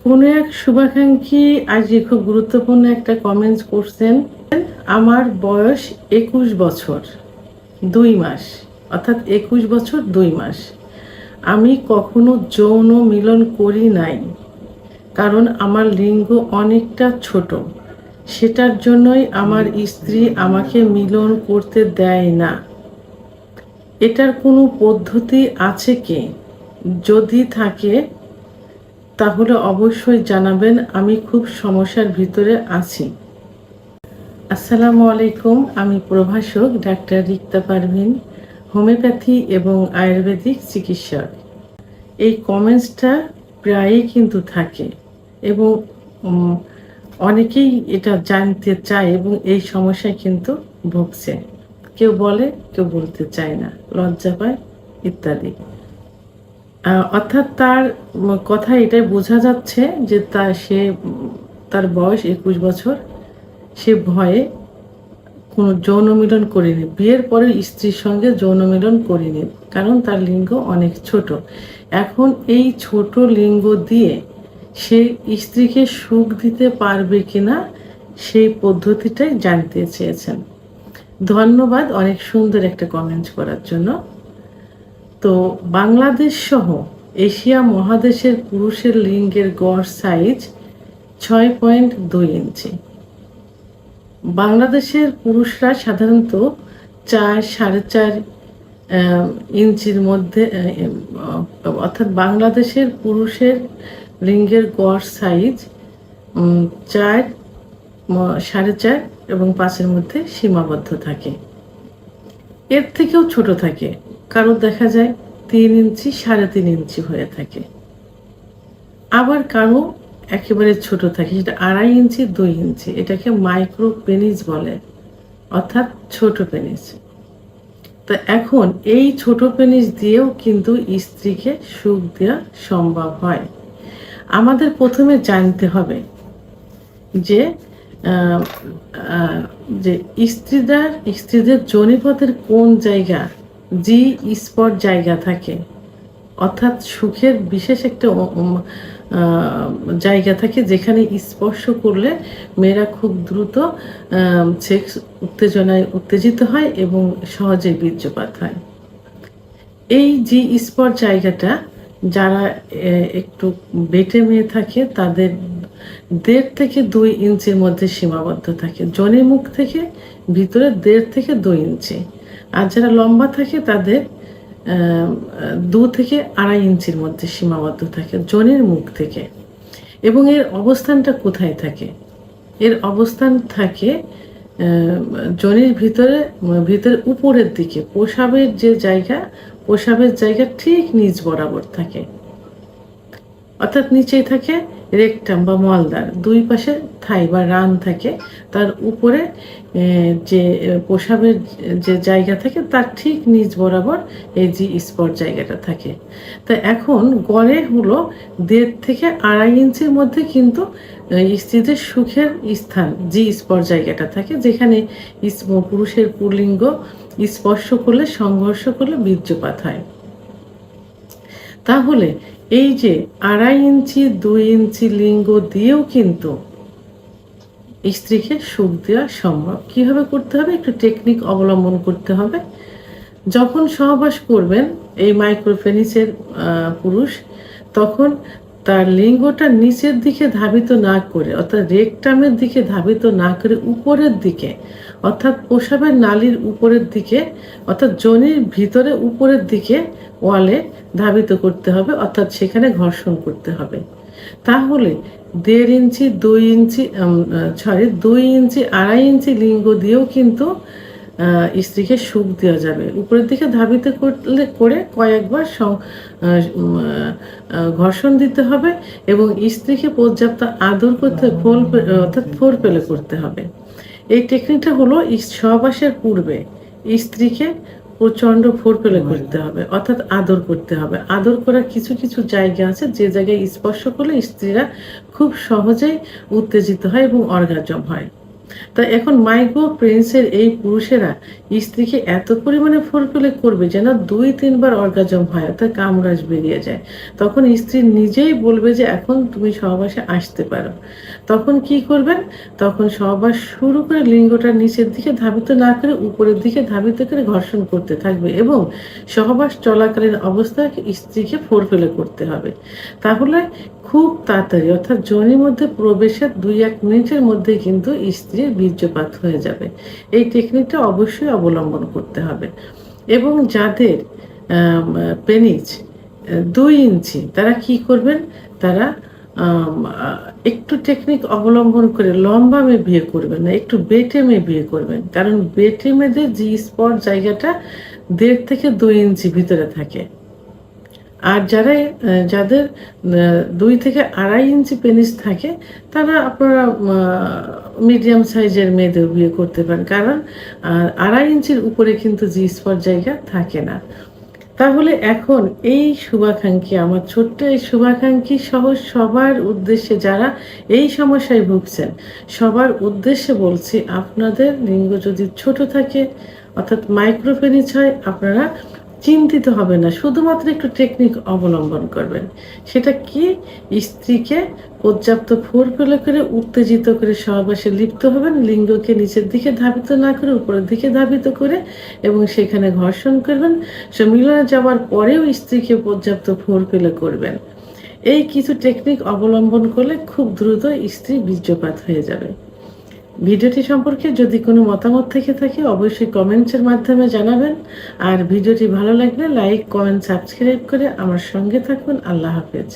কোনো এক শুভাকাঙ্ক্ষী আজকে খুব গুরুত্বপূর্ণ একটা কমেন্টস করছেন। আমার বয়স 21 বছর 2 মাস, অর্থাৎ 21 বছর 2 মাস। আমি কখনো যৌন মিলন করি নাই, কারণ আমার লিঙ্গ অনেকটা ছোট। সেটার জন্যই আমার স্ত্রী আমাকে মিলন করতে দেয় না। এটার কোনো পদ্ধতি আছে কি? যদি থাকে তাহলে অবশ্যই জানাবেন, আমি খুব সমস্যার ভিতরে আছি। আসসালামু আলাইকুম, আমি প্রভাষক ডাক্তার রিক্তা পারভিন, হোমিওপ্যাথি এবং আয়ুর্বেদিক চিকিৎসক। এই কমেন্টসটা প্রায়ই কিন্তু থাকে এবং অনেকেই এটা জানতে চায় এবং এই সমস্যায় কিন্তু ভুগছে। কেউ বলে, কেউ বলতে চায় না, লজ্জা পায় ইত্যাদি। অর্থাৎ তার কথায় এটাই বোঝা যাচ্ছে যে তার বয়স 21 বছর। সে ভয়ে কোনো যৌন মিলন করেনি, বিয়ের পরে স্ত্রীর সঙ্গে যৌন মিলন করেনি, কারণ তার লিঙ্গ অনেক ছোট। এখন এই ছোট লিঙ্গ দিয়ে সে স্ত্রীকে সুখ দিতে পারবে কিনা সেই পদ্ধতিটাই জানতে চেয়েছেন। ধন্যবাদ অনেক সুন্দর একটা কমেন্ট করার জন্য। তো বাংলাদেশ সহ এশিয়া মহাদেশের পুরুষের লিঙ্গের গড় সাইজ 6.2 ইঞ্চি। বাংলাদেশের পুরুষরা সাধারণত 4-4.5 ইঞ্চির মধ্যে, অর্থাৎ বাংলাদেশের পুরুষের লিঙ্গের গড় সাইজ 4, 4.5 এবং 5-এর মধ্যে সীমাবদ্ধ থাকে। এর থেকেও ছোট থাকে, কারো দেখা যায় 3 ইঞ্চি, 3.5 ইঞ্চি হয়ে থাকে। আবার কারো একেবারে ছোট থাকে, সেটা 2.5 ইঞ্চি, 2 ইঞ্চি। এটাকে মাইক্রো পেনিস বলে, অর্থাৎ ছোট পেনিস। তা এখন এই ছোট পেনিস দিয়েও কিন্তু স্ত্রীকে সুখ দেওয়া সম্ভব হয়। আমাদের প্রথমে জানতে হবে যে স্ত্রীদের যোনিপথের কোন জায়গা জি স্পট জায়গা থাকে, অর্থাৎ সুখের বিশেষ একটা জায়গা থাকে যেখানে স্পর্শ করলে মেয়েরা খুব দ্রুত সেক্স উত্তেজনায় উত্তেজিত হয় এবং সহজে বীর্যপাত হয়। এই জি স্পট জায়গাটা যারা একটু বেটে মেয়ে থাকে তাদের 1.5 থেকে 2 ইঞ্চির মধ্যে সীমাবদ্ধ থাকে। যোনি মুখ থেকে ভিতরে 1.5 থেকে 2 ইঞ্চি। আর যারা লম্বা থাকে তাদের 2 থেকে 2.5 ইঞ্চির মধ্যে সীমাবদ্ধ থাকে যোনির মুখ থেকে। এবং এর অবস্থানটা কোথায় থাকে? এর অবস্থান থাকে যোনির ভিতরে উপরের দিকে, প্রসাবের জায়গা ঠিক নিচ বরাবর থাকে, অর্থাৎ নিচেই থাকে রেকটাম বা মলদ্বার, দুই পাশে থাই বা রান থাকে, তার উপরে যে প্রসাবের যে জায়গা থাকে তার ঠিক নিচ বরাবর এই জি স্পট জায়গাটা থাকে। তা এখন গড়ে হলো 1.5 থেকে 2.5 ইঞ্চির মধ্যে কিন্তু স্ত্রীদের সুখের স্থান জি স্পট জায়গাটা থাকে, যেখানে পুরুষের পুল্লিঙ্গ স্পর্শ করলে, সংঘর্ষ করলে বীর্যপাত হয়। তাহলে এই যে 2.5 ইঞ্চি 2 ইঞ্চি লিঙ্গ দিয়েও কিন্তু স্ত্রীকে সুখ দেওয়া সম্ভব। কিভাবে করতে হবে? একটু টেকনিক অবলম্বন করতে হবে। যখন সহবাস করবেন এই মাইক্রোপেনিসের পুরুষ, তখন তার লিঙ্গটা নিচের দিকে ধাবিত না করে, অর্থাৎ রেকটামের দিকে ধাবিত না করে উপরের দিকে, অর্থাৎ প্রসাবের নালীর উপরের দিকে, অর্থাৎ যোনির ভিতরে উপরের দিকে ওয়ালে ধাবিত করতে হবে, অর্থাৎ সেখানে ঘর্ষণ করতে হবে। তাহলে 1.5 ইঞ্চি 2 ইঞ্চি 2 ইঞ্চি 2.5 ইঞ্চি লিঙ্গ দিয়েও কিন্তু স্ত্রীকে সুখ দেওয়া যাবে। উপরের দিকে ধাবিত করে কয়েকবার ঘর্ষণ দিতে হবে এবং স্ত্রীকে পর্যাপ্ত আদর করতে, অর্থাৎ ফোরপ্লে করতে হবে। এই টেকনিকটা হলো সহবাসের পূর্বে স্ত্রীকে প্রচণ্ড ফোরপ্লে করতে হবে, অর্থাৎ আদর করতে হবে। আদর করার কিছু কিছু জায়গা আছে যে জায়গায় স্পর্শ করলে স্ত্রীরা খুব সহজেই উত্তেজিত হয় এবং অর্গাজম হয়। তা এখন মাইক্রো প্রিন্সের এই পুরুষেরা স্ত্রীকে এত পরিমাণে ফোরপ্লে করবে যেন 2-3 বার অর্গাজম হয়, অর্থাৎ কামরাজ বেরিয়ে যায়। তখন স্ত্রী নিজেই বলবে যে এখন তুমি সহবাসে আসতে পারো। তখন কি করবেন? তখন সহবাস শুরু করে লিঙ্গটা নিচের দিকে ধাবিত না করে উপরের দিকে ধাবিত করে ঘর্ষণ করতে থাকবে এবং সহবাস চলাকালীন অবস্থায় স্ত্রীকে ফোরপ্লে করতে হবে। তাহলে খুব তাড়াতাড়ি অর্থাৎ যোনির মধ্যে প্রবেশের 2-1 মিনিটের মধ্যেই কিন্তু স্ত্রীর বীর্যপাত হয়ে যাবে। এই টেকনিকটা অবশ্যই অবলম্বন করতে হবে। এবং যাদের পেনিস 2 ইঞ্চি তারা কি করবেন? তারা একটু টেকনিক অবলম্বন করে লম্বা মেয়ে বিয়ে করবেন না, একটু বেটে মেয়ে বিয়ে করবেন। কারণ বেটে মেয়েদের জি স্পট জায়গাটা 1.5 থেকে 2 ইঞ্চি ভিতরে থাকে। আর যাদের 2 থেকে 2.5 ইঞ্চি পেনিস থাকে তারা আপনারা মিডিয়াম সাইজের মেয়েদের বিয়ে করতে পারেন, কারণ 2.5 ইঞ্চির উপরে কিন্তু জি স্পট জায়গা থাকে না। তাহলে এখন এই শুভাকাঙ্ক্ষী, আমার ছোট্ট এই শুভাকাঙ্ক্ষী সহ সবার উদ্দেশ্যে, যারা এই সমস্যায় ভুগছেন সবার উদ্দেশ্যে বলছি, আপনাদের লিঙ্গ যদি ছোট থাকে অর্থাৎ মাইক্রোপেনিস হয়, আপনারা চিন্তিত হবে না, শুধুমাত্র একটু টেকনিক অবলম্বন করবেন। সেটা কি? স্ত্রীকে পর্যাপ্ত ফোরপ্লে করে উত্তেজিত করে সহবাসে লিপ্ত হবেন, লিঙ্গকে নিচের দিকে ধাবিত না করে উপরের দিকে ধাবিত করে, এবং সেখানে ঘর্ষণ করবেন। সে মিলনে যাওয়ার পরেও স্ত্রীকে পর্যাপ্ত ফোরপ্লে করবেন। এই কিছু টেকনিক অবলম্বন করলে খুব দ্রুত স্ত্রী বীর্যপাত হয়ে যাবে। ভিডিওটি সম্পর্কে যদি কোনো মতামত থেকে থাকে অবশ্যই কমেন্টসের মাধ্যমে জানাবেন। আর ভিডিওটি ভালো লাগলে লাইক, কমেন্ট, সাবস্ক্রাইব করে আমার সঙ্গে থাকুন। আল্লাহ হাফেজ।